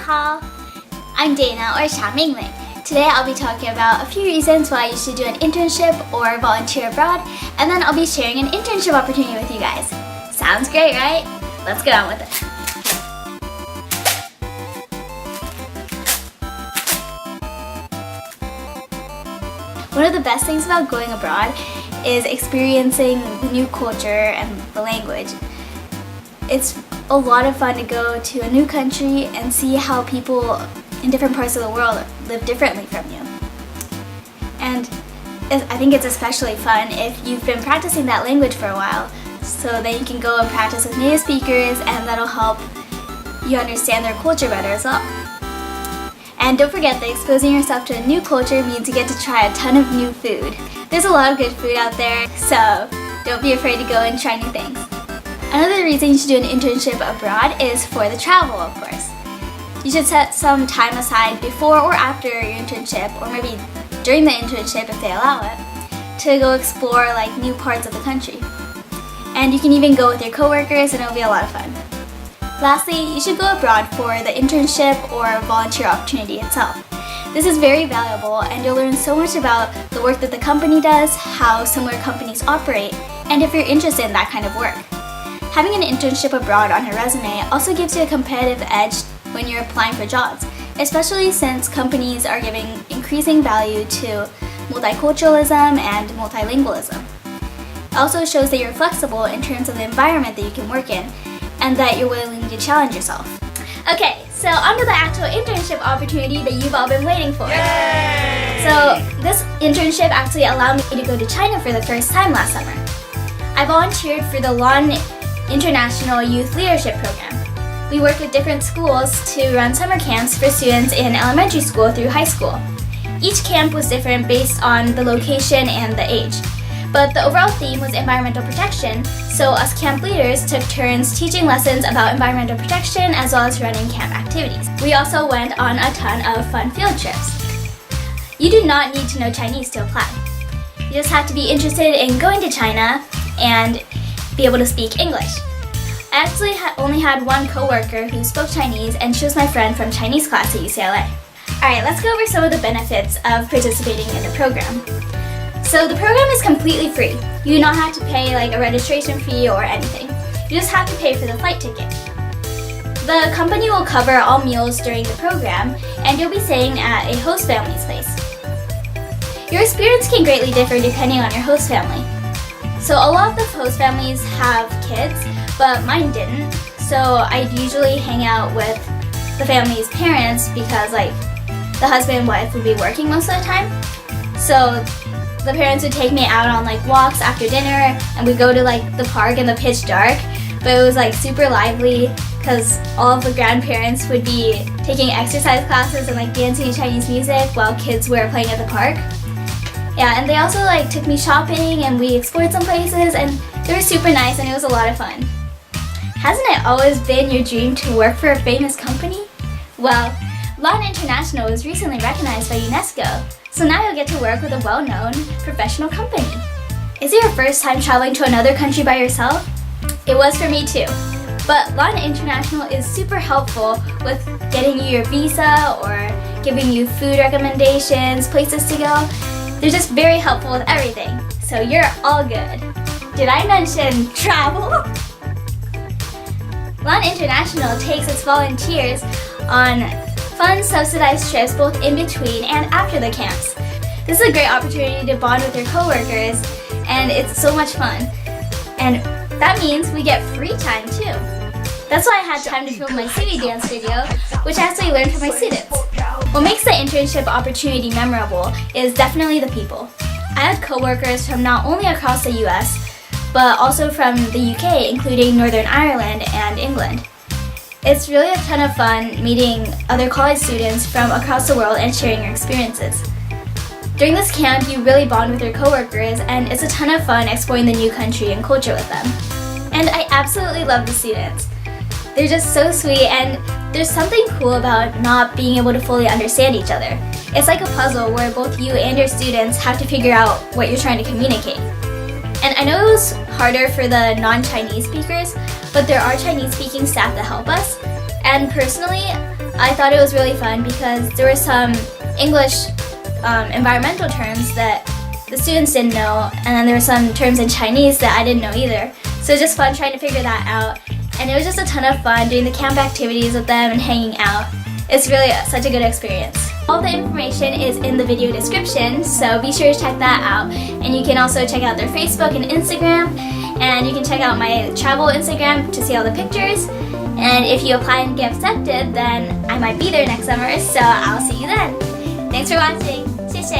好. I'm Dana or Xia Mingling. Today I'll be talking about a few reasons why you should do an internship or volunteer abroad, and then I'll be sharing an internship opportunity with you guys. Sounds great, right? Let's get on with it. One of the best things about going abroad is experiencing the new culture and the language. It's a lot of fun to go to a new country and see how people in different parts of the world live differently from you. And I think it's especially fun if you've been practicing that language for a while, so then you can go and practice with native speakers, and that'll help you understand their culture better as well. And don't forget that exposing yourself to a new culture means you get to try a ton of new food. There's a lot of good food out there, so don't be afraid to go and try new things. Another reason you should do an internship abroad is for the travel, of course. You should set some time aside before or after your internship, or maybe during the internship if they allow it, to go explore like new parts of the country. And you can even go with your coworkers and it'll be a lot of fun. Lastly, you should go abroad for the internship or volunteer opportunity itself. This is very valuable, and you'll learn so much about the work that the company does, how similar companies operate, and if you're interested in that kind of work. Having an internship abroad on your resume also gives you a competitive edge when you're applying for jobs, especially since companies are giving increasing value to multiculturalism and multilingualism. It also shows that you're flexible in terms of the environment that you can work in, and that you're willing to challenge yourself. Okay, so on to the actual internship opportunity that you've all been waiting for. Yay! So this internship actually allowed me to go to China for the first time last summer. I volunteered for the LON International Youth Leadership Program. We worked with different schools to run summer camps for students in elementary school through high school. Each camp was different based on the location and the age. But the overall theme was environmental protection, so us camp leaders took turns teaching lessons about environmental protection as well as running camp activities. We also went on a ton of fun field trips. You do not need to know Chinese to apply. You just have to be interested in going to China and be able to speak English. I actually only had one coworker who spoke Chinese, and she was my friend from Chinese class at UCLA. Alright, let's go over some of the benefits of participating in the program. So the program is completely free. You do not have to pay like a registration fee or anything. You just have to pay for the flight ticket. The company will cover all meals during the program, and you'll be staying at a host family's place. Your experience can greatly differ depending on your host family. So a lot of the host families have kids, but mine didn't. So I usually hang out with the family's parents because like the husband and wife would be working most of the time. So the parents would take me out on like walks after dinner, and we'd go to like the park in the pitch dark, but it was like super lively because all of the grandparents would be taking exercise classes and like dancing to Chinese music while kids were playing at the park. Yeah, and they also like took me shopping, and we explored some places, and they were super nice, and it was a lot of fun. Hasn't it always been your dream to work for a famous company? Well, LON International was recently recognized by UNESCO, so now you'll get to work with a well-known professional company. Is it your first time traveling to another country by yourself? It was for me too. But LON International is super helpful with getting you your visa or giving you food recommendations, places to go. They're just very helpful with everything, so you're all good. Did I mention travel? LON International takes its volunteers on fun subsidized trips both in between and after the camps. This is a great opportunity to bond with your coworkers, and it's so much fun. And that means we get free time too. That's why I had time to film my city dance video, which I actually learned from my students. What makes the internship opportunity memorable is definitely the people. I had coworkers from not only across the US, but also from the UK, including Northern Ireland and England. It's really a ton of fun meeting other college students from across the world and sharing your experiences. During this camp, you really bond with your coworkers, and it's a ton of fun exploring the new country and culture with them. And I absolutely love the students. They're just so sweet, and there's something cool about not being able to fully understand each other. It's like a puzzle where both you and your students have to figure out what you're trying to communicate. And I know it was harder for the non-Chinese speakers, but there are Chinese-speaking staff that help us. And personally, I thought it was really fun because there were some English environmental terms that the students didn't know, and then there were some terms in Chinese that I didn't know either. So it was just fun trying to figure that out, and it was just a ton of fun doing the camp activities with them and hanging out. It's really such a good experience. All the information is in the video description, so be sure to check that out. And you can also check out their Facebook and Instagram, and you can check out my travel Instagram to see all the pictures. And if you apply and get accepted, then I might be there next summer, so I'll see you then. Thanks for watching. 谢谢.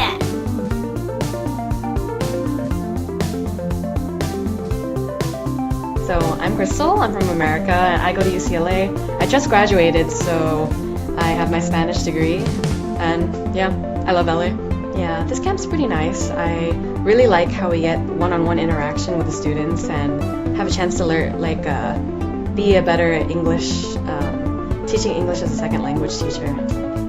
So I'm Crystal, I'm from America, and I go to UCLA. I just graduated, so I have my Spanish degree, and yeah, I love LA. Yeah, this camp's pretty nice. I really like how we get one-on-one interaction with the students and have a chance to learn, be a better English, teaching English as a second language teacher.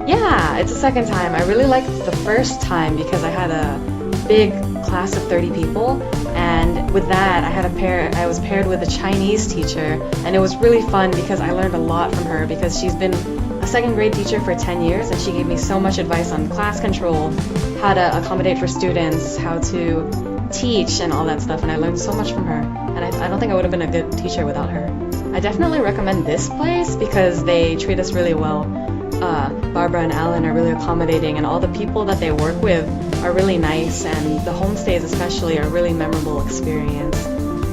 Yeah, it's the second time. I really liked the first time because I had a big class of 30 people, and with that I was paired with a Chinese teacher, and it was really fun because I learned a lot from her because she's been a second grade teacher for 10 years, and she gave me so much advice on class control, how to accommodate for students, how to teach and all that stuff, and I learned so much from her, and I don't think I would have been a good teacher without her. I definitely recommend this place because they treat us really well. Barbara and Alan are really accommodating, and all the people that they work with are really nice, and the homestays especially are a really memorable experience.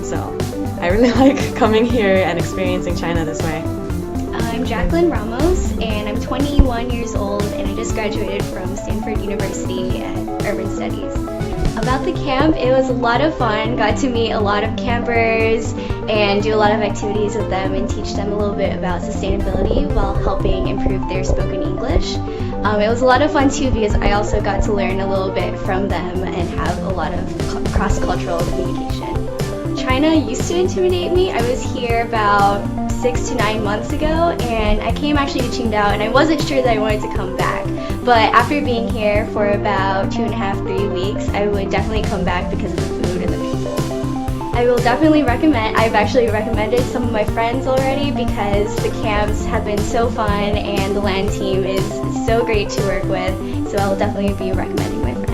So I really like coming here and experiencing China this way. I'm Jacqueline Ramos, and I'm 21 years old, and I just graduated from Stanford University at Urban Studies. About the camp, it was a lot of fun. Got to meet a lot of campers and do a lot of activities with them and teach them a little bit about sustainability while helping improve their spoken English. It was a lot of fun too because I also got to learn a little bit from them and have a lot of cross-cultural communication. China used to intimidate me. I was here about 6 to 9 months ago, and I came actually to Qingdao, and I wasn't sure that I wanted to come back. But after being here for about 2.5, 3 weeks, I would definitely come back because of the food and the people. I will definitely recommend. I've actually recommended some of my friends already because the camps have been so fun and the land team is so great to work with. So I will definitely be recommending my friends.